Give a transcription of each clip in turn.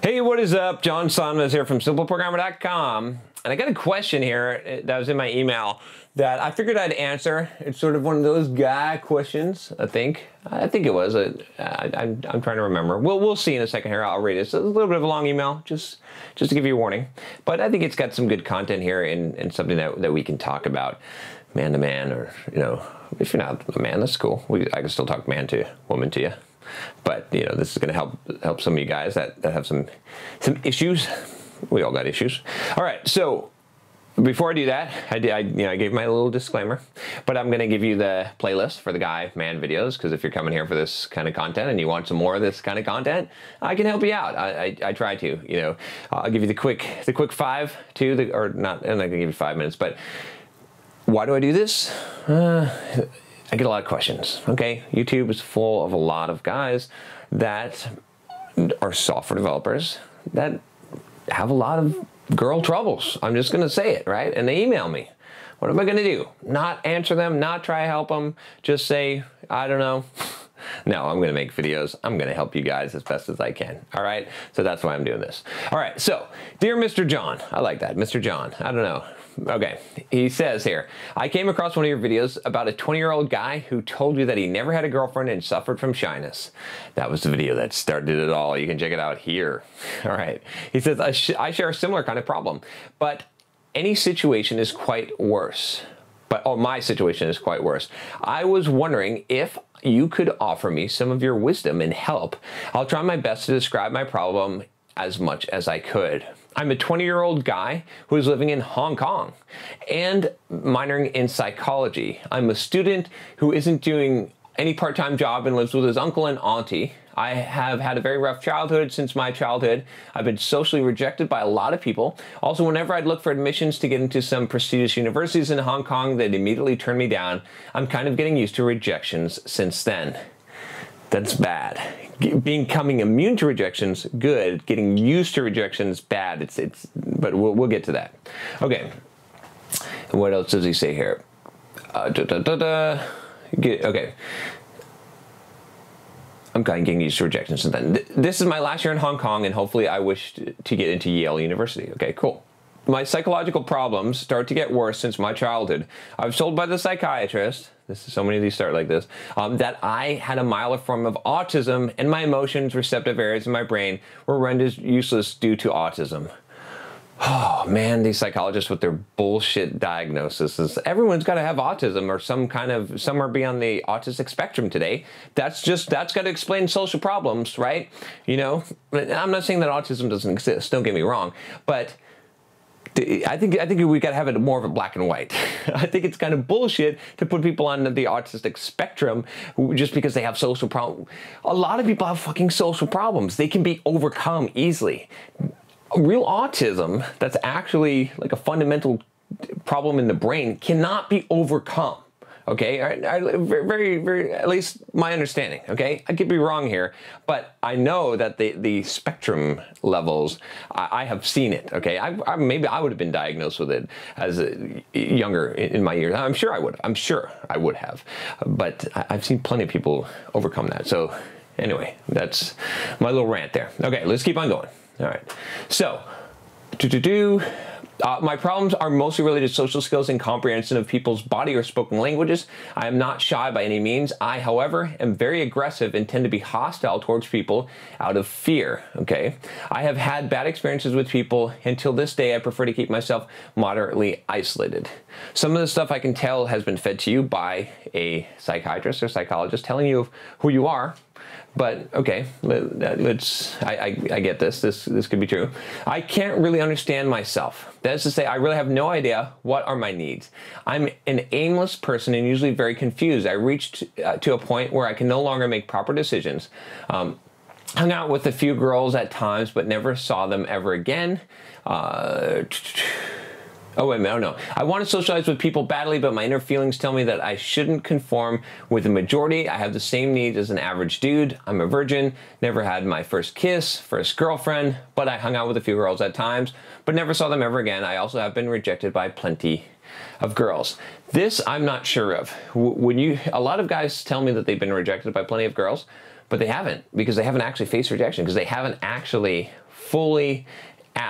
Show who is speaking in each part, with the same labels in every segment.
Speaker 1: Hey, what is up? John Sonmez here from simpleprogrammer.com. And I got a question here that was in my email that I figured I'd answer. It's sort of one of those guy questions, I think. I think it was. I'm trying to remember. We'll see in a second here. I'll read it. It's a little bit of a long email, just to give you a warning. But I think it's got some good content here and something that we can talk about man to man, or, you know, if you're not a man, that's cool. I can still talk man to woman to you. But, you know, this is going to help some of you guys that have some issues. We all got issues. All right, so before I do that, I gave my little disclaimer, but I'm going to give you the playlist for the guy man videos, because if you're coming here for this kind of content and you want some more of this kind of content, I can help you out. I try to, you know. I'll give you the quick five too, or not. I'm not going to give you 5 minutes, but why do I do this? I get a lot of questions, okay? YouTube is full of a lot of guys that are software developers that have a lot of girl troubles. I'm just gonna say it, right? And they email me. What am I gonna do? Not answer them, not try to help them, just say, I don't know. No, I'm gonna make videos. I'm gonna help you guys as best as I can, all right? So that's why I'm doing this. All right, so, dear Mr. John, I like that, Mr. John, I don't know. Okay, he says here, I came across one of your videos about a 20-year-old guy who told you that he never had a girlfriend and suffered from shyness. That was the video that started it all. You can check it out here. All right, he says, I share a similar kind of problem, but any situation is quite worse. My situation is quite worse. I was wondering if you could offer me some of your wisdom and help. I'll try my best to describe my problem as much as I could. I'm a 20-year-old guy who is living in Hong Kong and minoring in psychology. I'm a student who isn't doing any part-time job and lives with his uncle and auntie. I have had a very rough childhood. Since my childhood, I've been socially rejected by a lot of people. Also, whenever I'd look for admissions to get into some prestigious universities in Hong Kong, they'd immediately turn me down. I'm kind of getting used to rejections since then. That's bad. Becoming immune to rejections, good. Getting used to rejections, bad. But we'll get to that. Okay. What else does he say here? Okay. I'm kind of getting used to rejections since then. This is my last year in Hong Kong, and hopefully I wish to get into Yale University. Okay, cool. My psychological problems start to get worse since my childhood. I was told by the psychiatrist, so many of these start like this, that I had a milder form of autism and my emotions, receptive areas in my brain were rendered useless due to autism. Oh man, these psychologists with their bullshit diagnoses. Everyone's got to have autism or some are beyond the autistic spectrum today. That's got to explain social problems, right? You know, I'm not saying that autism doesn't exist, don't get me wrong, but I think we got to have it more of a black and white. I think it's kind of bullshit to put people on the autistic spectrum just because they have social problems. A lot of people have fucking social problems. They can be overcome easily. Real autism, that's actually like a fundamental problem in the brain, cannot be overcome. Okay, very, at least my understanding, okay? I could be wrong here, but I know that the spectrum levels, I have seen it, okay? Maybe I would have been diagnosed with it as younger in my years. I'm sure I would have, but I've seen plenty of people overcome that. So anyway, that's my little rant there. Okay, let's keep on going. All right, so, my problems are mostly related to social skills and comprehension of people's body or spoken languages. I am not shy by any means. I, however, am very aggressive and tend to be hostile towards people out of fear, okay? I have had bad experiences with people. Until this day, I prefer to keep myself moderately isolated. Some of the stuff I can tell has been fed to you by a psychiatrist or psychologist telling you who you are. But okay, I get this. This could be true. I can't really understand myself. That is to say, I really have no idea what are my needs. I'm an aimless person and usually very confused. I reached to a point where I can no longer make proper decisions. Hung out with a few girls at times, but never saw them ever again. Oh, wait a minute, no. I want to socialize with people badly, but my inner feelings tell me that I shouldn't conform with the majority. I have the same needs as an average dude. I'm a virgin, never had my first kiss, first girlfriend, but I hung out with a few girls at times, but never saw them ever again. I also have been rejected by plenty of girls. This I'm not sure of. A lot of guys tell me that they've been rejected by plenty of girls, but they haven't, because they haven't actually faced rejection, because they haven't actually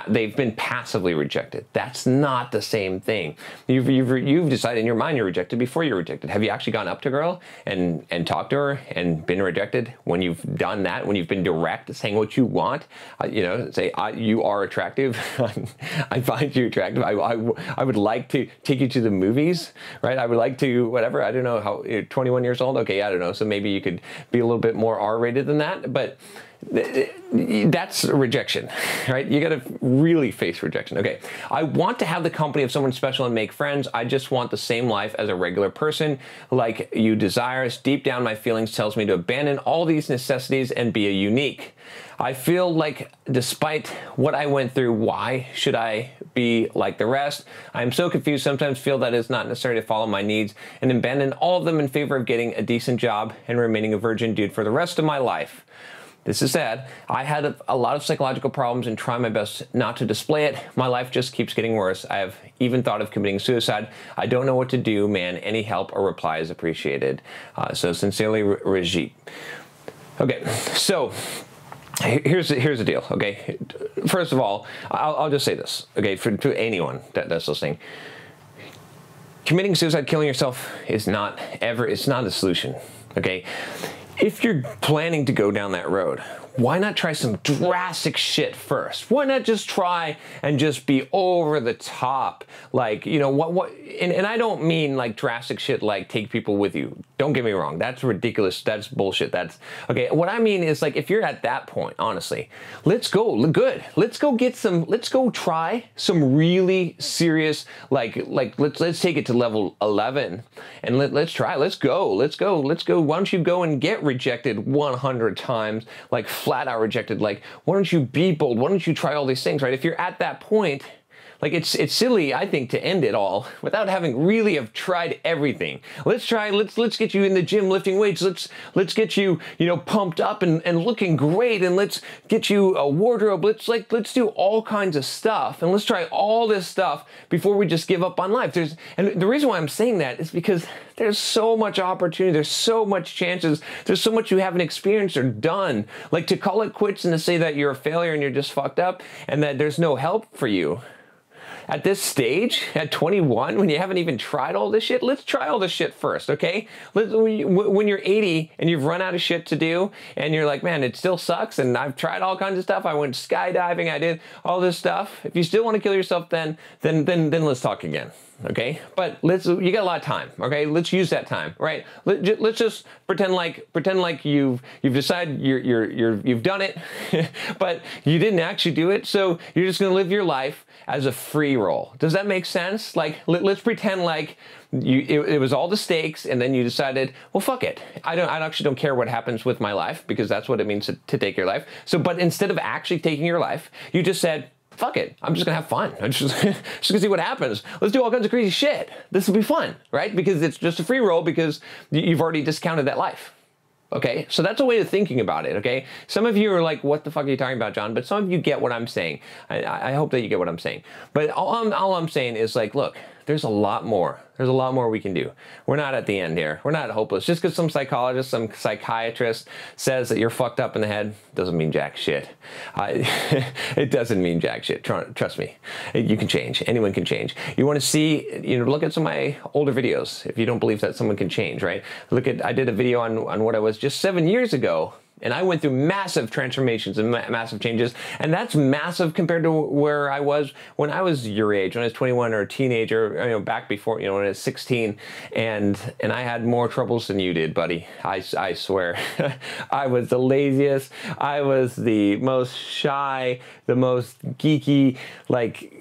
Speaker 1: they've been passively rejected. That's not the same thing. You've decided in your mind you're rejected before you're rejected. Have you actually gone up to a girl and talked to her and been rejected? When you've done that, when you've been direct, saying what you want, say, you are attractive, I find you attractive, I would like to take you to the movies, right? I would like to, whatever, I don't know, how, 21 years old? Okay, I don't know, so maybe you could be a little bit more R-rated than that, but that's rejection, right? You got to really face rejection. Okay, I want to have the company of someone special and make friends. I just want the same life as a regular person like you desire. Deep down, my feelings tells me to abandon all these necessities and be a unique. I feel like despite what I went through, why should I be like the rest? I am so confused, sometimes feel that it's not necessary to follow my needs and abandon all of them in favor of getting a decent job and remaining a virgin dude for the rest of my life. This is sad. I had a lot of psychological problems and try my best not to display it. My life just keeps getting worse. I have even thought of committing suicide. I don't know what to do, man. Any help or reply is appreciated. So sincerely, Rajit. Okay, so here's the deal, okay? First of all, I'll just say this, okay, to anyone that's listening. Committing suicide, killing yourself is not a solution, okay? If you're planning to go down that road, why not try some drastic shit first? Why not just try and just be over the top? Like, you know, and I don't mean like drastic shit like take people with you. Don't get me wrong. That's ridiculous. That's bullshit. That's, okay. What I mean is like, if you're at that point, honestly, let's go, look good. Let's go try some really serious, let's take it to level 11 and let's try, let's go. Why don't you go and get rejected 100 times, like flat out rejected, like, why don't you be bold? Why don't you try all these things, right? If you're at that point, like it's silly, I think, to end it all without having really have tried everything. Let's get you in the gym lifting weights. Let's get you, pumped up and looking great, and let's get you a wardrobe. Let's do all kinds of stuff, and let's try all this stuff before we just give up on life. And the reason why I'm saying that is because there's so much opportunity, there's so much chances, there's so much you haven't experienced or done. Like, to call it quits and to say that you're a failure and you're just fucked up and that there's no help for you. At this stage, at 21, when you haven't even tried all this shit, let's try all this shit first, okay? When you're 80 and you've run out of shit to do and you're like, man, it still sucks and I've tried all kinds of stuff. I went skydiving, I did all this stuff. If you still want to kill yourself then let's talk again, okay? But you got a lot of time, okay? Let's use that time, right? Let's just pretend like you've decided you've done it, but you didn't actually do it. So you're just gonna live your life as a free roll. Does that make sense? Like, let's pretend like it was all the stakes, and then you decided, well, fuck it. I actually don't care what happens with my life, because that's what it means to take your life. So, but instead of actually taking your life, you just said, fuck it. I'm just gonna have fun. I'm just gonna see what happens. Let's do all kinds of crazy shit. This will be fun, right? Because it's just a free roll, because you've already discounted that life. Okay, so that's a way of thinking about it, okay? Some of you are like, what the fuck are you talking about, John? But some of you get what I'm saying. I hope that you get what I'm saying. But all I'm saying is, like, look, there's a lot more. There's a lot more we can do. We're not at the end here. We're not hopeless. Just because some psychologist, some psychiatrist says that you're fucked up in the head doesn't mean jack shit. It doesn't mean jack shit. Trust me. You can change. Anyone can change. You want to see, look at some of my older videos if you don't believe that someone can change, right? I did a video on what I was just 7 years ago. And I went through massive transformations and massive changes. And that's massive compared to where I was when I was your age, when I was 21 or a teenager, back before, when I was 16. And I had more troubles than you did, buddy. I swear. I was the laziest. I was the most shy, the most geeky. Like,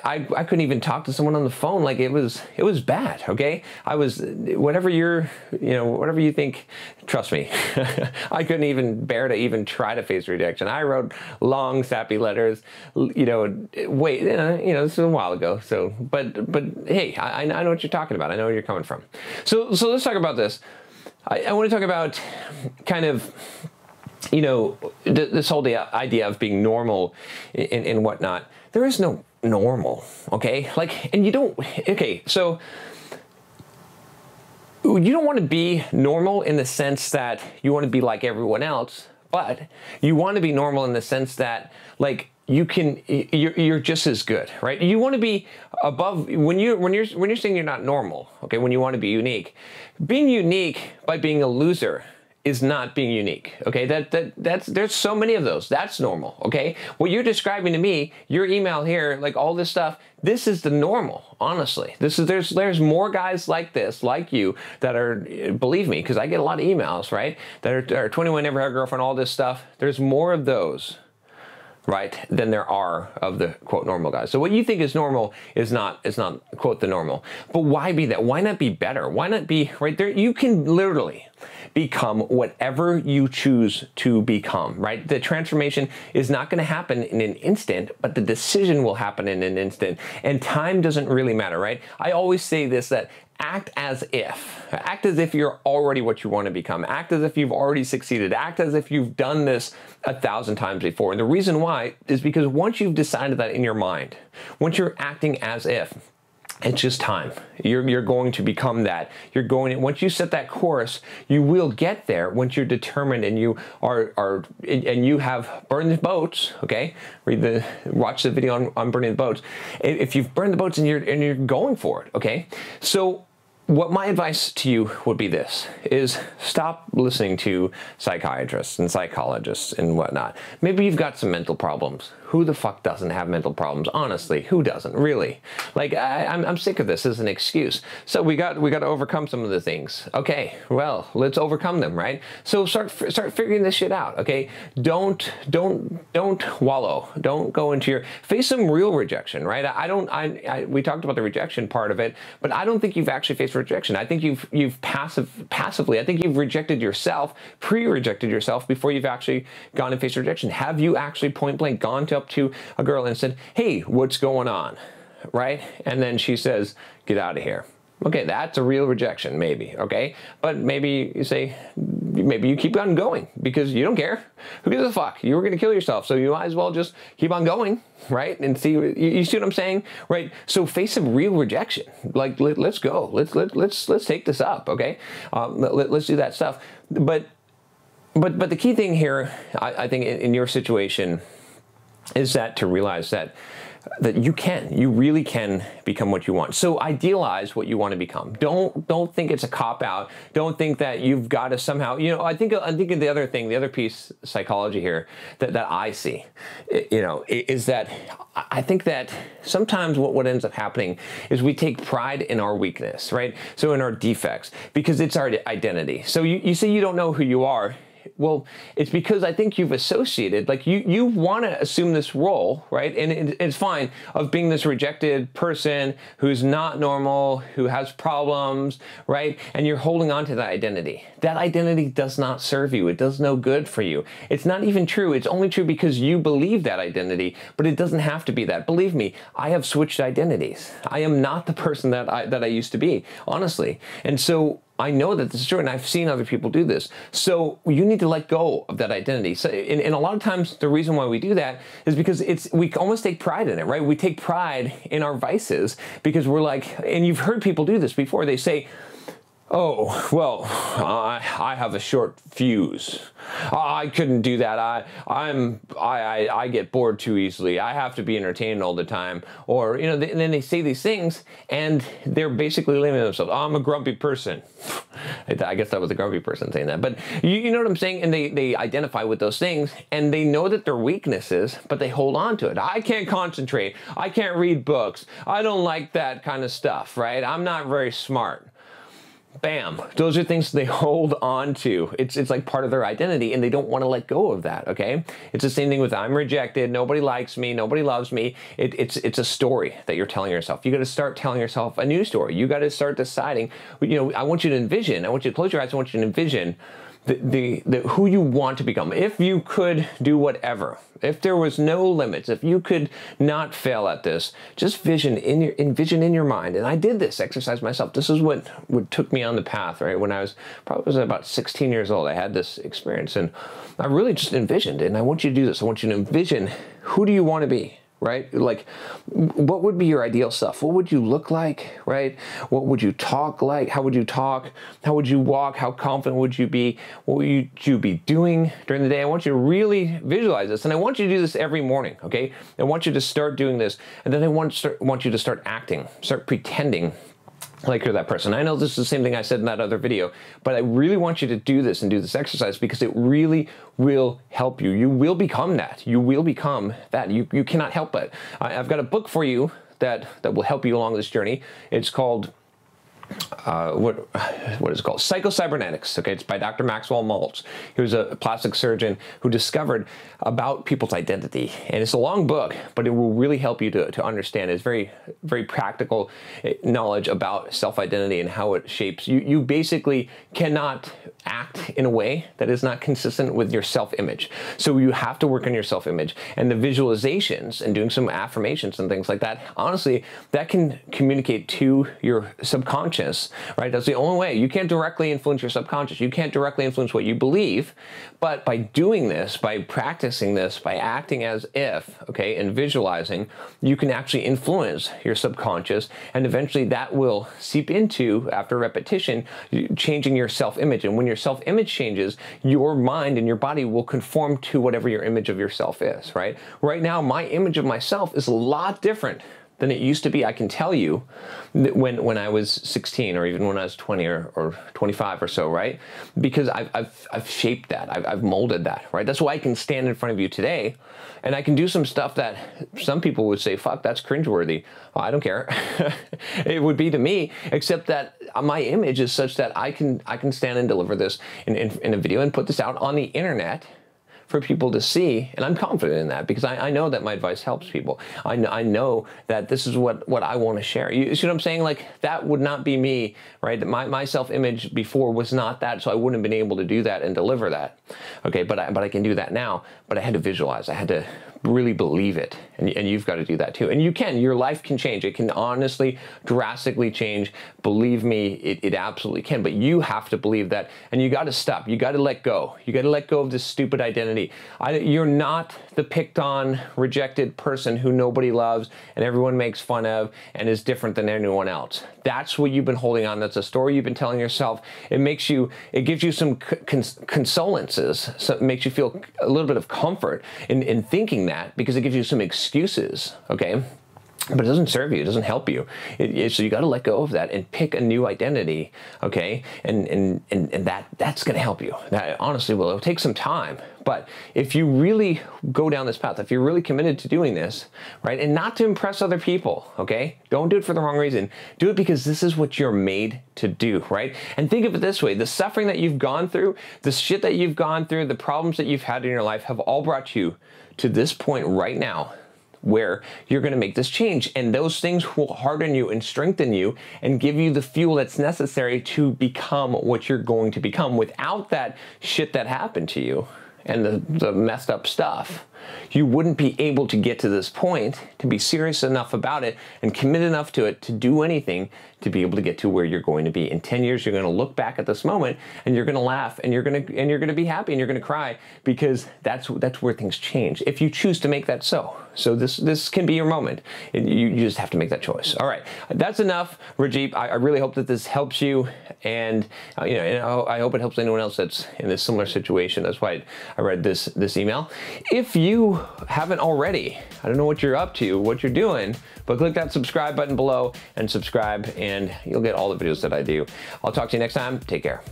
Speaker 1: I couldn't even talk to someone on the phone. Like, it was bad, okay? I was, whatever you think, trust me. I couldn't even bear to even try to face rejection. I wrote long, sappy letters, this is a while ago. So, but hey, I know what you're talking about. I know where you're coming from. So let's talk about this. I want to talk about kind of, this whole idea of being normal and whatnot. There is no normal, okay? Like, and so you don't want to be normal in the sense that you want to be like everyone else, But you want to be normal in the sense that, like, you're just as good, right? You want to be above when you're saying you're not normal, okay? When you want to be unique, being unique by being a loser is not being unique, okay? There's so many of those. That's normal, okay? What you're describing to me, your email here, like all this stuff, this is the normal, honestly. There's more guys like this, like you, that are, believe me, because I get a lot of emails, right? That are 21, never had a girlfriend, all this stuff. There's more of those, right, than there are of the quote normal guys. So what you think is normal is not quote the normal. But why be that? Why not be better? Why not be right there? You can literally become whatever you choose to become, right? The transformation is not going to happen in an instant, but the decision will happen in an instant. And time doesn't really matter, right? I always say this, that act as if you're already what you want to become. Act as if you've already succeeded. Act as if you've done this 1,000 times before. And the reason why is because once you've decided that in your mind, once you're acting as if, it's just time. You're going to become that. Once you set that course, you will get there once you're determined and you and you have burned the boats, okay? Watch the video on burning the boats. If you've burned the boats and you're going for it, okay? So what my advice to you would be this, is stop listening to psychiatrists and psychologists and whatnot. Maybe you've got some mental problems. Who the fuck doesn't have mental problems? Honestly, who doesn't? Really? Like, I'm sick of this as an excuse. So we got to overcome some of the things. Okay, well, let's overcome them, right? So start figuring this shit out, okay? Don't wallow. Don't go into your, face some real rejection, right? We talked about the rejection part of it, but I don't think you've actually faced rejection. I think you've passively, I think you've rejected yourself, pre-rejected yourself before you've actually gone and faced rejection. Have you actually point blank gone up to a girl and said, hey, what's going on, right? And then she says, get out of here. Okay, that's a real rejection, maybe, okay? But maybe you say, maybe you keep on going because you don't care. Who gives a fuck? You were going to kill yourself, so you might as well just keep on going, right? And see, you see what I'm saying, right? So face some real rejection. Like, let's go. Let's take this up, okay? Let's do that stuff. But the key thing here, I think, in your situation, is that to realize that you really can become what you want. So idealize what you want to become. Don't think it's a cop-out. Don't think that you've got to somehow, I think the other thing, the other piece, psychology here, that I see, is that I think that sometimes what ends up happening is we take pride in our weakness, right? So in our defects, because it's our identity. So you say you don't know who you are. Well, it's because I think you've associated, like you want to assume this role, right? And it's fine, of being this rejected person who's not normal, who has problems, right? And you're holding on to that identity. That identity does not serve you. It does no good for you. It's not even true. It's only true because you believe that identity, but it doesn't have to be that. Believe me, I have switched identities. I am not the person that I used to be, honestly. And so I know that this is true, and I've seen other people do this. So you need to let go of that identity. So, and a lot of times, the reason why we do that is because we almost take pride in it, right? We take pride in our vices because we're like, and you've heard people do this before. They say, oh, well, I have a short fuse. I couldn't do that. I get bored too easily. I have to be entertained all the time. Or, and then they say these things and they're basically limiting themselves. I'm a grumpy person. I guess that was a grumpy person saying that. But you know what I'm saying? And they identify with those things and they know that they're weaknesses, but they hold on to it. I can't concentrate. I can't read books. I don't like that kind of stuff, right? I'm not very smart. Bam. Those are things they hold on to. It's like part of their identity and they don't want to let go of that, okay? It's the same thing with I'm rejected, nobody likes me, nobody loves me. It's a story that you're telling yourself. You got to start telling yourself a new story. You got to start deciding, I want you to envision, I want you to close your eyes, I want you to envision the who you want to become. If you could do whatever, if there was no limits, if you could not fail at this, just envision in your mind. And I did this exercise myself. This is what took me on the path, right? When I was probably about 16 years old, I had this experience and I really just envisioned it. And I want you to do this. I want you to envision, who do you want to be? right? Like, what would be your ideal self? What would you look like, right? What would you talk like? How would you talk? How would you walk? How confident would you be? What would you be doing during the day? I want you to really visualize this, and I want you to do this every morning, okay? I want you to start doing this, and then I want you to start acting, start pretending like you're that person. I know this is the same thing I said in that other video, but I really want you to do this and do this exercise because it really will help you. You will become that. You will become that. You cannot help it. I've got a book for you that will help you along this journey. It's called what is it called? Psycho-Cybernetics. Okay, it's by Dr. Maxwell Maltz. He was a plastic surgeon who discovered about people's identity, and it's a long book, but it will really help you to understand. It's very, very practical knowledge about self-identity and how it shapes you. You basically cannot act in a way that is not consistent with your self-image. So you have to work on your self-image, and the visualizations and doing some affirmations and things like that. Honestly, that can communicate to your subconscious. Right? That's the only way. You can't directly influence your subconscious. You can't directly influence what you believe, but by doing this, by practicing this, by acting as if, okay, and visualizing, you can actually influence your subconscious, and eventually that will seep into, after repetition, changing your self-image. And when your self-image changes, your mind and your body will conform to whatever your image of yourself is, right? Right now, my image of myself is a lot different than it used to be. I can tell you when I was 16 or even when I was 20 or 25 or so, right? Because I've shaped that, I've molded that, right? That's why I can stand in front of you today and I can do some stuff that some people would say, fuck, that's cringeworthy. Well, I don't care. It would be to me, except that my image is such that I can stand and deliver this in a video and put this out on the internet for people to see, and I'm confident in that because I know that my advice helps people. I know that this is what I want to share. You see what I'm saying? Like, that would not be me, right? My self-image before was not that, so I wouldn't have been able to do that and deliver that. Okay, but I can do that now, but I had to visualize. I had to really believe it, and you've got to do that too. And you can. Your life can change. It can honestly drastically change. Believe me, it absolutely can, but you have to believe that, and you got to stop. You got to let go. You got to let go of this stupid identity. You're not the picked on, rejected person who nobody loves and everyone makes fun of and is different than anyone else. That's what you've been holding on. That's a story you've been telling yourself. It gives you some consolances. So it makes you feel a little bit of comfort in thinking that, because it gives you some excuses, okay? But it doesn't serve you. It doesn't help you. So you got to let go of that and pick a new identity, okay? And that's going to help you. That honestly will. It'll take some time. But if you really go down this path, if you're really committed to doing this, right, and not to impress other people, okay? Don't do it for the wrong reason. Do it because this is what you're made to do, right? And think of it this way. The suffering that you've gone through, the shit that you've gone through, the problems that you've had in your life have all brought you to this point right now, where you're going to make this change, and those things will harden you and strengthen you and give you the fuel that's necessary to become what you're going to become. Without that shit that happened to you and the messed up stuff, you wouldn't be able to get to this point, to be serious enough about it and commit enough to it to do anything to be able to get to where you're going to be. In 10 years, you're going to look back at this moment and you're going to laugh and you're going to be happy and you're going to cry, because that's where things change if you choose to make that so. So this can be your moment. You just have to make that choice. All right, that's enough, Rajeep. I really hope that this helps you, and I hope it helps anyone else that's in this similar situation. That's why I read this email. If you haven't already, I don't know what you're up to, what you're doing, but click that subscribe button below and subscribe, and you'll get all the videos that I do. I'll talk to you next time. Take care.